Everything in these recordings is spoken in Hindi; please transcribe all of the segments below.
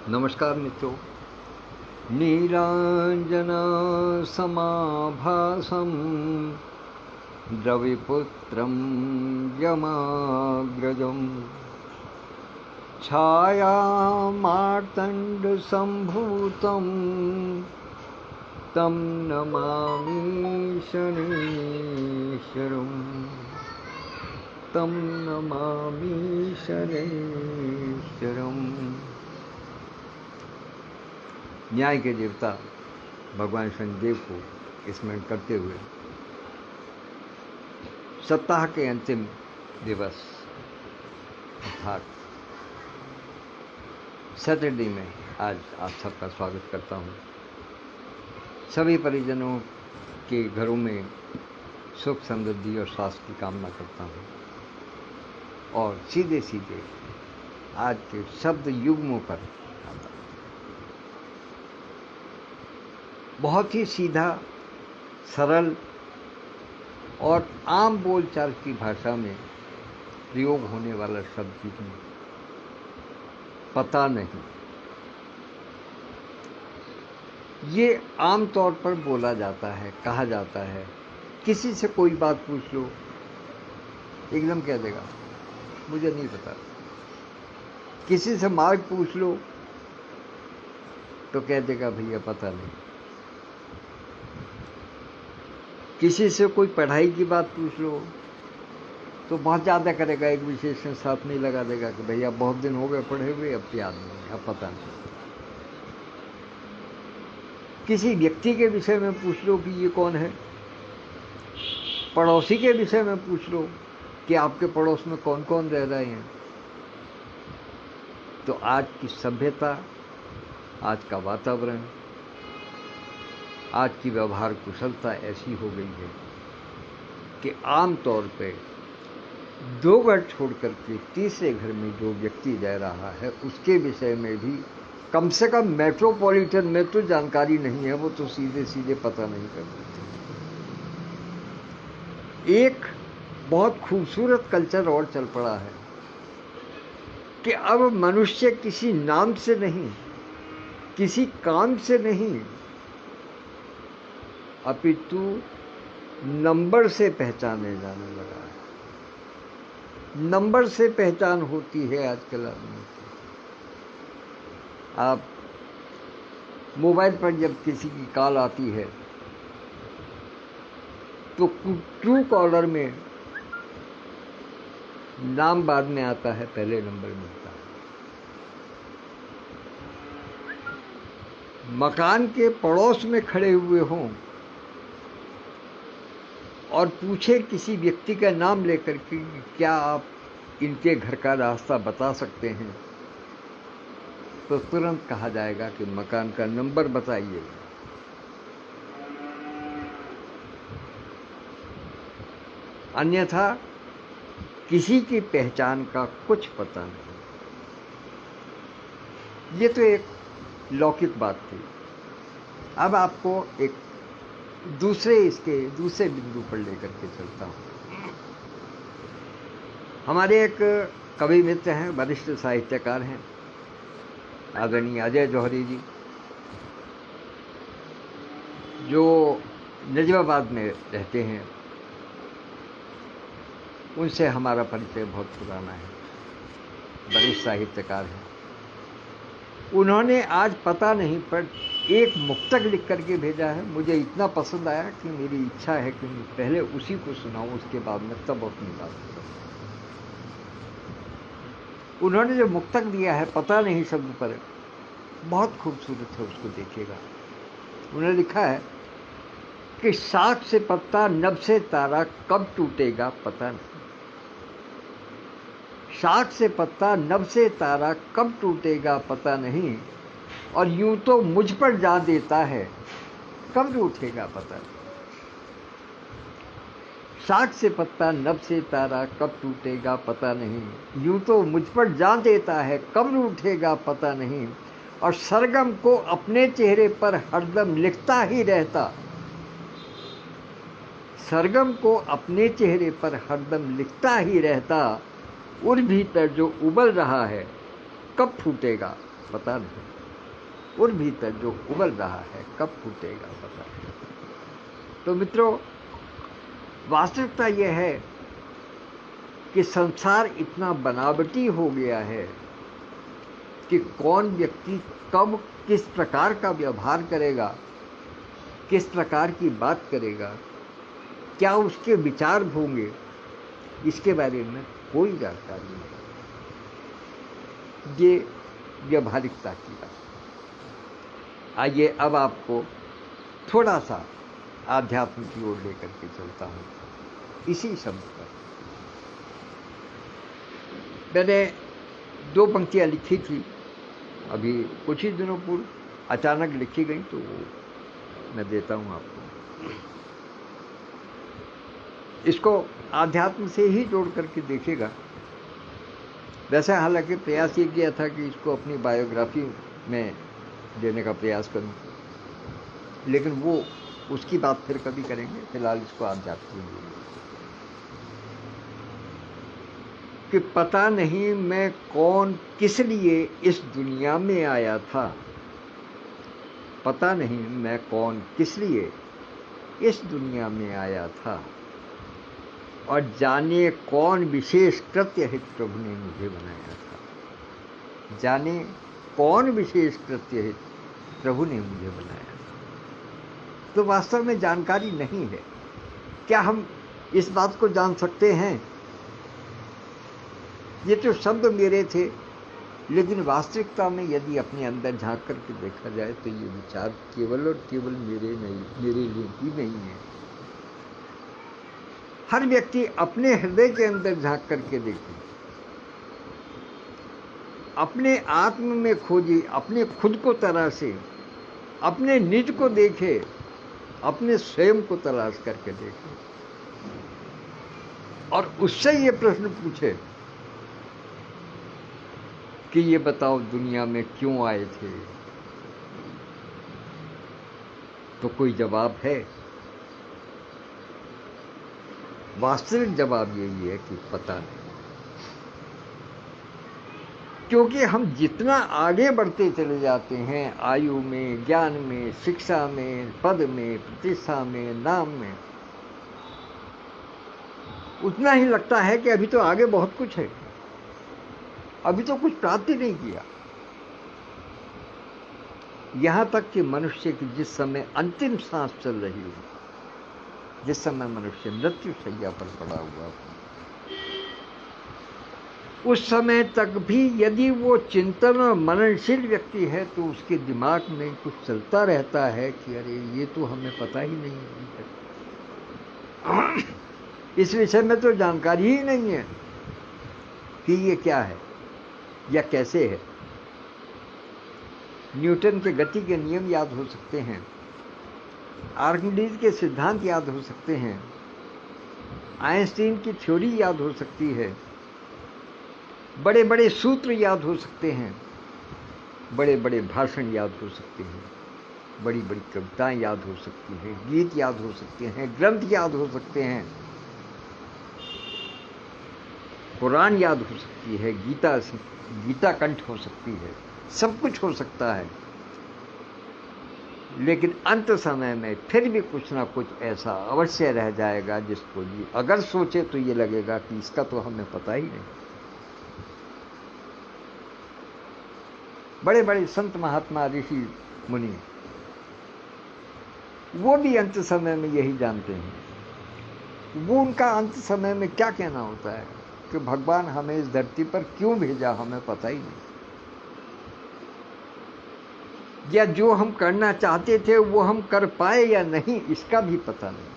नमस्कार मित्रों। नीलाञ्जनसमाभासं द्रविपुत्रं यमाग्रजं छायामार्तण्डसम्भूतं तं नमामि शनैश्वरम् तं नमामि शनैश्वरम्। न्याय के देवता भगवान शनिदेव को स्मरण करते हुए सप्ताह के अंतिम दिवस अर्थात सैटरडे में आज आप सबका स्वागत करता हूँ। सभी परिजनों के घरों में सुख समृद्धि और स्वास्थ्य की कामना करता हूँ और सीधे सीधे आज के शब्द युग्मों पर बहुत ही सीधा, सरल और आम बोलचाल की भाषा में प्रयोग होने वाला शब्द युग्म पता नहीं। ये आम तौर पर बोला जाता है, कहा जाता है। किसी से कोई बात पूछ लो, एकदम कह देगा मुझे नहीं पता। किसी से मार्ग पूछ लो तो कह देगा भैया पता नहीं। किसी से कोई पढ़ाई की बात पूछ लो तो बहुत ज़्यादा करेगा, एक विशेषण साथ में लगा देगा कि भैया बहुत दिन हो गए पढ़े हुए, अब याद नहीं, अब पता नहीं। किसी व्यक्ति के विषय में पूछ लो कि ये कौन है। पड़ोसी के विषय में पूछ लो कि आपके पड़ोस में कौन कौन रह रहे हैं। तो आज की सभ्यता, आज का वातावरण, आज की व्यवहार कुशलता ऐसी हो गई है कि आम तौर पे दो घर छोड़ करके तीसरे घर में जो व्यक्ति रह रहा है उसके विषय में भी कम से कम मेट्रोपॉलिटन में तो जानकारी नहीं है, वो तो सीधे सीधे पता नहीं कर देते। एक बहुत खूबसूरत कल्चर और चल पड़ा है कि अब मनुष्य किसी नाम से नहीं, किसी काम से नहीं, अपितु नंबर से पहचाने जाने लगा है। नंबर से पहचान होती है आजकल आदमी की। आप मोबाइल पर जब किसी की कॉल आती है तो ट्रू कॉलर में नाम बाद में आता है, पहले नंबर मिलता है। मकान के पड़ोस में खड़े हुए हों और पूछे किसी व्यक्ति का नाम लेकर कि क्या आप इनके घर का रास्ता बता सकते हैं, तो तुरंत कहा जाएगा कि मकान का नंबर बताइए। अन्यथा किसी की पहचान का कुछ पता नहीं। ये तो एक लौकिक बात थी। अब आपको एक दूसरे बिंदु पर लेकर के चलता हूँ। हमारे एक कवि मित्र हैं, वरिष्ठ साहित्यकार हैं, आदरणीय अजय जौहरी जी, जो नजबाबाद में रहते हैं। उनसे हमारा परिचय बहुत पुराना है, वरिष्ठ साहित्यकार हैं। उन्होंने आज पता नहीं पर एक मुक्तक लिख करके भेजा है। मुझे इतना पसंद आया कि मेरी इच्छा है कि मैं पहले उसी को सुनाऊं, उसके बाद में तब अपनी बात करूं। उन्होंने जो मुक्तक दिया है पता नहीं शब्द पर, बहुत खूबसूरत है, उसको देखिएगा। उन्होंने लिखा है कि शाख से पत्ता, नभ से तारा, कब टूटेगा पता नहीं। शाख से पत्ता, नभ से तारा, कब टूटेगा पता नहीं, और यूं तो मुझ पर जा देता है, कब रूठेगा पता नहीं। शाख से पत्ता, नभ से तारा, कब टूटेगा पता नहीं, यूं तो मुझ पर जा देता है, कब रूठेगा पता नहीं, और सरगम को अपने चेहरे पर हरदम लिखता ही रहता, सरगम को अपने चेहरे पर हरदम लिखता ही रहता, उर भीतर जो उबल रहा है, कब फूटेगा पता नहीं। और भीतर जो उबल रहा है कब फूटेगा पता नहीं। तो मित्रों, वास्तविकता यह है कि संसार इतना बनावटी हो गया है कि कौन व्यक्ति कब किस प्रकार का व्यवहार करेगा, किस प्रकार की बात करेगा, क्या उसके विचार होंगे, इसके बारे में कोई जानकारी नहीं। ये व्यवहारिकता की बात। आइए अब आपको थोड़ा सा आध्यात्म की ओर लेकर के चलता हूँ। इसी शब्द पर मैंने 2 पंक्तियाँ लिखी थी अभी कुछ ही दिनों पूर्व, अचानक लिखी गई, तो मैं देता हूँ आपको। इसको आध्यात्म से ही जोड़ करके देखिएगा। वैसे हालांकि प्रयास ये किया था कि इसको अपनी बायोग्राफी में देने का प्रयास करूं, लेकिन वो उसकी बात फिर कभी करेंगे। फिलहाल इसको आध्यात्म में कि पता नहीं मैं कौन किस लिए इस दुनिया में आया था, पता नहीं मैं कौन किस लिए इस दुनिया में आया था, और जाने कौन विशेष कृत्य हित प्रभु ने मुझे बनाया था। जाने कौन विशेष कृत्य हित प्रभु ने मुझे बनाया था। तो वास्तव में जानकारी नहीं है। क्या हम इस बात को जान सकते हैं? ये तो शब्द मेरे थे, लेकिन वास्तविकता में यदि अपने अंदर झांक करके देखा जाए तो ये विचार केवल और केवल मेरे लिए ही नहीं है। हर व्यक्ति अपने हृदय के अंदर झांक करके देखे, अपने आत्म में खोजे, अपने खुद को तलाशे, अपने निज को देखे, अपने स्वयं को तलाश करके देखे, और उससे ये प्रश्न पूछे कि ये बताओ दुनिया में क्यों आए थे। तो कोई जवाब है? वास्तविक जवाब यही है कि पता नहीं। क्योंकि हम जितना आगे बढ़ते चले जाते हैं आयु में, ज्ञान में, शिक्षा में, पद में, प्रतिष्ठा में, नाम में, उतना ही लगता है कि अभी तो आगे बहुत कुछ है, अभी तो कुछ प्राप्ति नहीं किया। यहां तक कि मनुष्य की जिस समय अंतिम सांस चल रही हो, जिस समय मनुष्य मृत्यु शैया पर पड़ा हुआ हो, उस समय तक भी यदि वो चिंतन और मननशील व्यक्ति है तो उसके दिमाग में कुछ चलता रहता है कि अरे ये तो हमें पता ही नहीं है, इस विषय में तो जानकारी ही नहीं है कि ये क्या है या कैसे है। न्यूटन के गति के नियम याद हो सकते हैं, आर्किमिडीज के सिद्धांत याद हो सकते हैं, आइंस्टीन की थ्योरी याद हो सकती है, बड़े बड़े सूत्र याद हो सकते हैं, बड़े बड़े भाषण याद हो सकते हैं, बड़ी बड़ी कविताएं याद हो सकती हैं, गीत याद हो सकते हैं, ग्रंथ याद हो सकते हैं, कुरान याद हो सकती है, गीता कंठ हो सकती है, सब कुछ हो सकता है। लेकिन अंत समय में फिर भी कुछ ना कुछ ऐसा अवश्य रह जाएगा जिसको जी अगर सोचे तो ये लगेगा कि इसका तो हमें पता ही नहीं। बड़े बड़े संत महात्मा ऋषि मुनि वो भी अंत समय में यही जानते हैं। वो उनका अंत समय में क्या कहना होता है कि भगवान हमें इस धरती पर क्यों भेजा हमें पता ही नहीं, या जो हम करना चाहते थे वो हम कर पाए या नहीं इसका भी पता नहीं।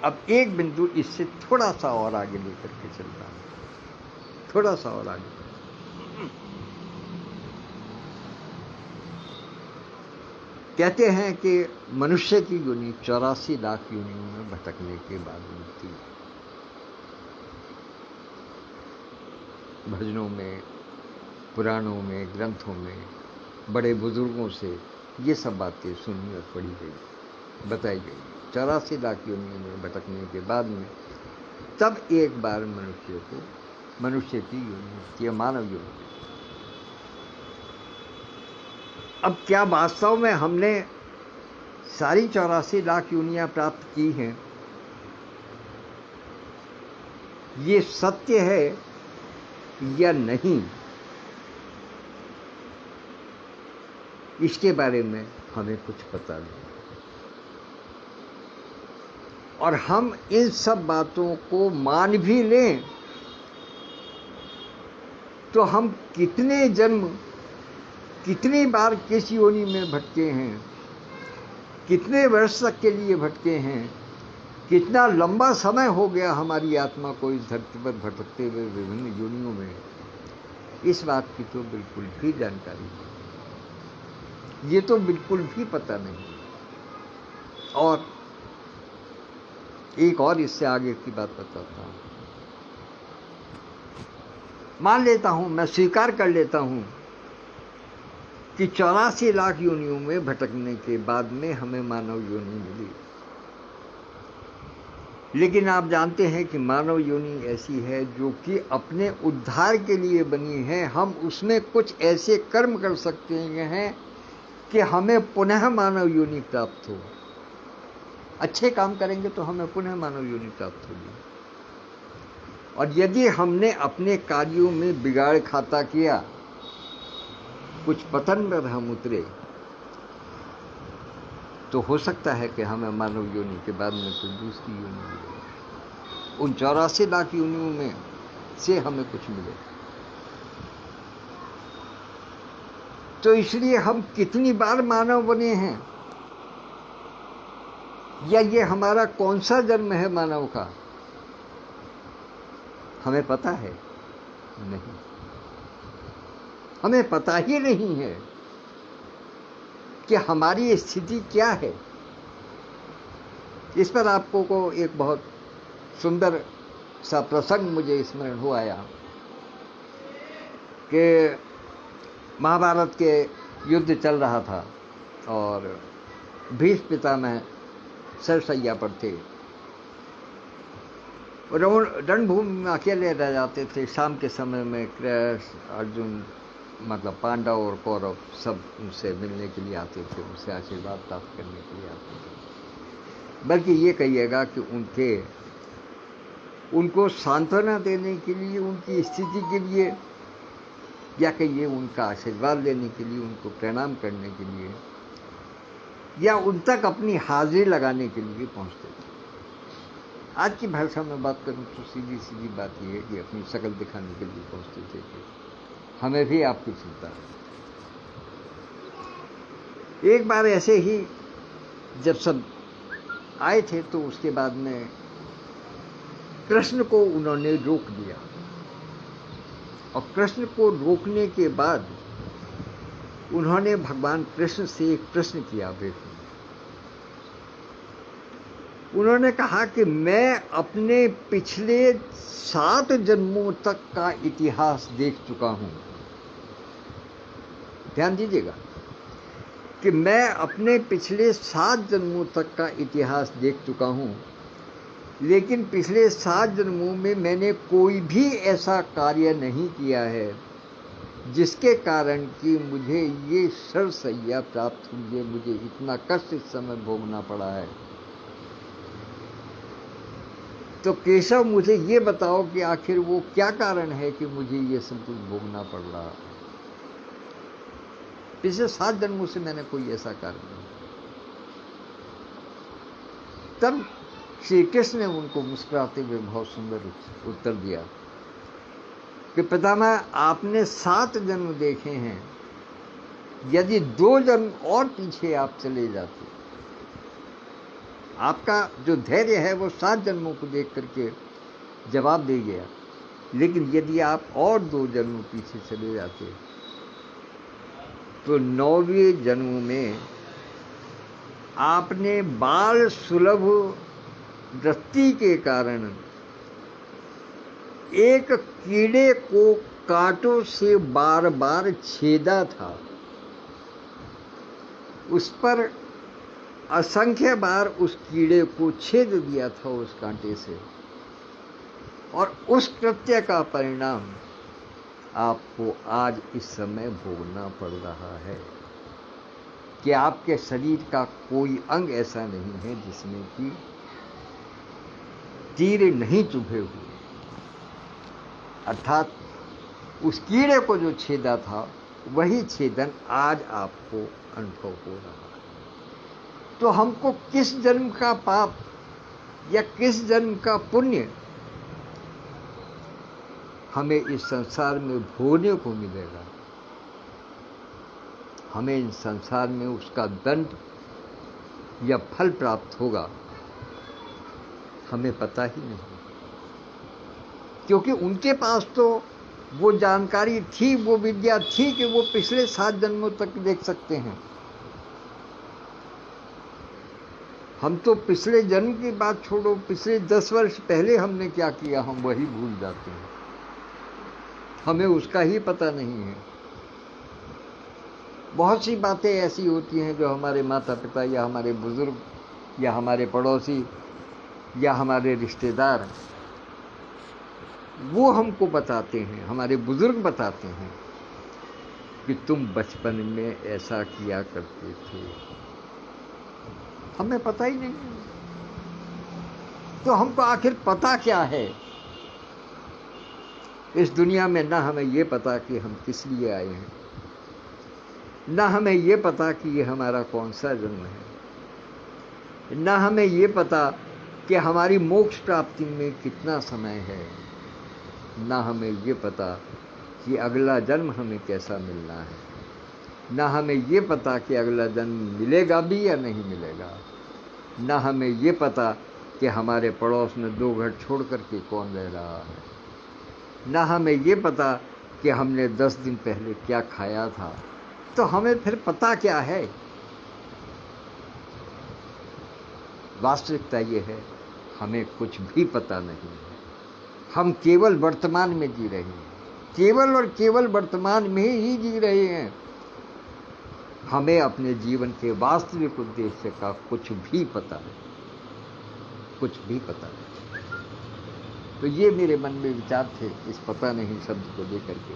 अब एक बिंदु इससे थोड़ा सा और आगे लेकर के चल रहा है, थोड़ा सा और आगे। कहते हैं कि मनुष्य की योनि 84 लाख योनियों में भटकने के बाद मिलती है। भजनों में, पुराणों में, ग्रंथों में बड़े बुजुर्गों से ये सब बातें सुनी और पढ़ी गई, बताई गई। 84 लाख योनियों में भटकने के बाद में तब एक बार मनुष्य की योनि होती है, मानव योनि। अब क्या वास्तव में हमने सारी 84 लाख योनियां प्राप्त की हैं? ये सत्य है या नहीं, इसके बारे में हमें कुछ पता नहीं। और हम इन सब बातों को मान भी लें तो हम कितने जन्म, कितनी बार किस योनि में भटके हैं, कितने वर्ष तक के लिए भटके हैं, कितना लंबा समय हो गया हमारी आत्मा को इस धरती पर भटकते हुए विभिन्न योनियों में, इस बात की तो बिल्कुल भी जानकारी नहीं, ये तो बिल्कुल भी पता नहीं। और एक और इससे आगे की बात बताता हूँ। मान लेता हूँ, मैं स्वीकार कर लेता हूँ कि 84 लाख योनियों में भटकने के बाद में हमें मानव योनि मिली। लेकिन आप जानते हैं कि मानव योनि ऐसी है जो कि अपने उद्धार के लिए बनी है। हम उसमें कुछ ऐसे कर्म कर सकते हैं कि हमें पुनः मानव योनि प्राप्त हो। अच्छे काम करेंगे तो हमें पुनः मानव योनि प्राप्त होगी। और यदि हमने अपने कार्यों में बिगाड़ खाता किया, कुछ पतन पर हम उतरे, तो हो सकता है कि हमें मानव योनि के बाद में कोई दूसरी योनि मिले। उन 84 लाख योनियों में से हमें कुछ मिले। तो इसलिए हम कितनी बार मानव बने हैं, या ये हमारा कौन सा जन्म है मानव का, हमें पता है नहीं। हमें पता ही नहीं है कि हमारी स्थिति क्या है। इस पर आपको को एक बहुत सुंदर सा प्रसंग मुझे स्मरण हो आया कि महाभारत के युद्ध चल रहा था और भीष्म पितामह सरसैया पर थे। रणभूमि में अकेले रह जाते थे। शाम के समय में कृष्ण, अर्जुन, मतलब पांडव और कौरव सब उनसे मिलने के लिए आते थे, उनसे आशीर्वाद प्राप्त करने के लिए आते थे। बल्कि ये कहिएगा कि उनको सांत्वना देने के लिए, उनकी स्थिति के लिए, या कहिए उनका आशीर्वाद लेने के लिए, उनको प्रणाम करने के लिए, या उन तक अपनी हाजिरी लगाने के लिए पहुंचते थे। आज की भाषा में बात करूं तो सीधी सीधी बात यह है कि अपनी शक्ल दिखाने के लिए पहुंचते थे कि हमें भी आपकी चिंता है। एक बार ऐसे ही जब सब आए थे तो उसके बाद में कृष्ण को उन्होंने रोक दिया। और कृष्ण को रोकने के बाद उन्होंने भगवान कृष्ण से एक प्रश्न किया। उन्होंने कहा कि मैं अपने पिछले 7 जन्मों तक का इतिहास देख चुका हूं। ध्यान दीजिएगा कि मैं अपने पिछले 7 जन्मों तक का इतिहास देख चुका हूं, लेकिन पिछले 7 जन्मों में मैंने कोई भी ऐसा कार्य नहीं किया है जिसके कारण कि मुझे ये सरसैया प्राप्त हुई है, मुझे इतना कष्ट इस समय भोगना पड़ा है। तो केशव, मुझे ये बताओ कि आखिर वो क्या कारण है कि मुझे ये सब कुछ भोगना पड़ रहा। पिछले 7 जन्मों से मैंने कोई ऐसा कार्य नहीं। तब श्री कृष्ण ने उनको मुस्कुराते हुए बहुत सुंदर उत्तर दिया कि पितामह, आपने 7 जन्म देखे हैं, यदि 2 जन्म और पीछे आप चले जाते, आपका जो धैर्य है वो 7 जन्मों को देख करके जवाब दे गया। लेकिन यदि आप और 2 जन्म पीछे चले जाते तो 9वें जन्म में आपने बाल सुलभ वृत्ति के कारण एक कीड़े को कांटों से बार बार छेदा था। उस पर असंख्य बार उस कीड़े को छेद दिया था उस कांटे से, और उस कृत्य का परिणाम आपको आज इस समय भोगना पड़ रहा है। कि आपके शरीर का कोई अंग ऐसा नहीं है जिसमें कि तीर नहीं चुभे हुए, अर्थात उस कीड़े को जो छेदा था वही छेदन आज आपको अनुभव हो रहा है। तो हमको किस जन्म का पाप या किस जन्म का पुण्य हमें इस संसार में भोगने को मिलेगा, हमें इस संसार में उसका दंड या फल प्राप्त होगा, हमें पता ही नहीं। क्योंकि उनके पास तो वो जानकारी थी, वो विद्या थी कि वो पिछले 7 जन्मों तक देख सकते हैं। हम तो पिछले जन्म की बात छोड़ो, पिछले 10 वर्ष पहले हमने क्या किया हम वही भूल जाते हैं, हमें उसका ही पता नहीं है। बहुत सी बातें ऐसी होती हैं जो हमारे माता पिता या हमारे बुजुर्ग या हमारे पड़ोसी या हमारे रिश्तेदार वो हमको बताते हैं, हमारे बुजुर्ग बताते हैं कि तुम बचपन में ऐसा किया करते थे, हमें पता ही नहीं। तो हमको आखिर पता क्या है इस दुनिया में? ना हमें ये पता कि हम किस लिए आए हैं, ना हमें ये पता कि ये हमारा कौन सा जन्म है, ना हमें ये पता कि हमारी मोक्ष प्राप्ति में कितना समय है, ना हमें ये पता कि अगला जन्म हमें कैसा मिलना है, ना हमें ये पता कि अगला जन्म मिलेगा भी या नहीं मिलेगा, ना हमें ये पता कि हमारे पड़ोस में 2 घर छोड़ कर के कौन रह रहा है, ना हमें ये पता कि हमने 10 दिन पहले क्या खाया था। तो हमें फिर पता क्या है? वास्तविकता ये है हमें कुछ भी पता नहीं है। हम केवल वर्तमान में जी रहे हैं, केवल और केवल वर्तमान में ही जी रहे हैं। हमें अपने जीवन के वास्तविक उद्देश्य का कुछ भी पता नहीं, कुछ भी पता नहीं। तो ये मेरे मन में विचार थे इस पता नहीं शब्द को लेकर के,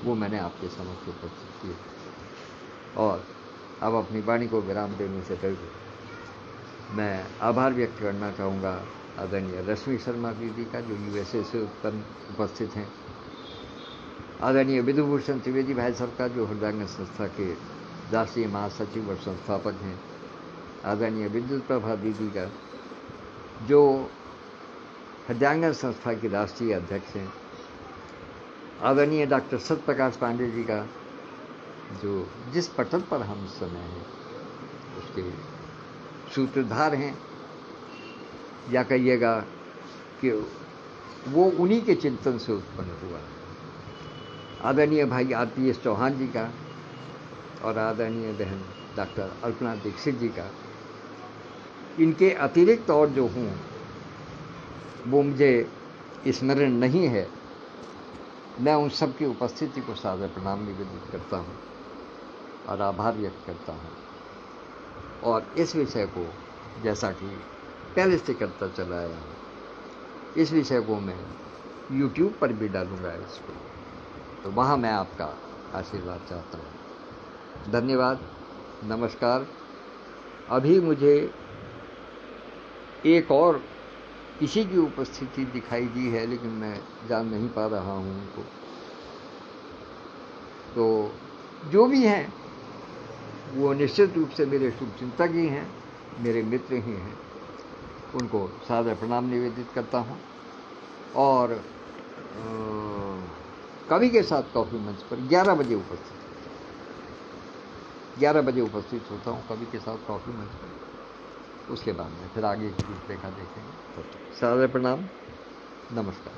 वो मैंने आपके समक्ष उपस्थित किए। और अब अपनी वाणी को विराम देने से पहले मैं आभार व्यक्त करना चाहूँगा आदरणीय रश्मि शर्मा दीदी का, जो यूएसए से उपस्थित हैं, आदरणीय विधुभूषण त्रिवेदी भाई साहब का, जो हृदयाङ्गन संस्था के राष्ट्रीय महासचिव और संस्थापक हैं, आदरणीय विद्युत प्रभा दीदी का, जो हृदयाङ्गन संस्था की राष्ट्रीय अध्यक्ष हैं, आदरणीय डॉक्टर सत्यप्रकाश पांडे जी का, जो जिस पटल पर हम इस समय हैं उसके सूत्रधार हैं, या कहिएगा कि वो उन्हीं के चिंतन से उत्पन्न हुआ। आदरणीय भाई आरपीएस चौहान जी का और आदरणीय बहन डॉक्टर अल्पना दीक्षित जी का, इनके अतिरिक्त और जो हूँ वो मुझे स्मरण नहीं है। मैं उन सब की उपस्थिति को सादर प्रणाम निवेदित करता हूँ और आभार व्यक्त करता हूँ। और इस विषय को, जैसा कि पहले से करता चला आया हूँ, इस विषय को मैं YouTube पर भी डालूँगा इसको, तो वहाँ मैं आपका आशीर्वाद चाहता हूँ। धन्यवाद, नमस्कार। अभी मुझे एक और किसी की उपस्थिति दिखाई दी है, लेकिन मैं जान नहीं पा रहा हूँ उनको। तो जो भी हैं वो निश्चित रूप से मेरे शुभचिंतक ही हैं, मेरे मित्र ही हैं। उनको सादर प्रणाम निवेदित करता हूँ। और कवि के साथ कॉफी मंच पर 11 बजे उपस्थित होता हूँ कवि के साथ कॉफी मंच पर। उसके बाद में फिर आगे की रूपरेखा देखेंगे। सादर प्रणाम, नमस्कार।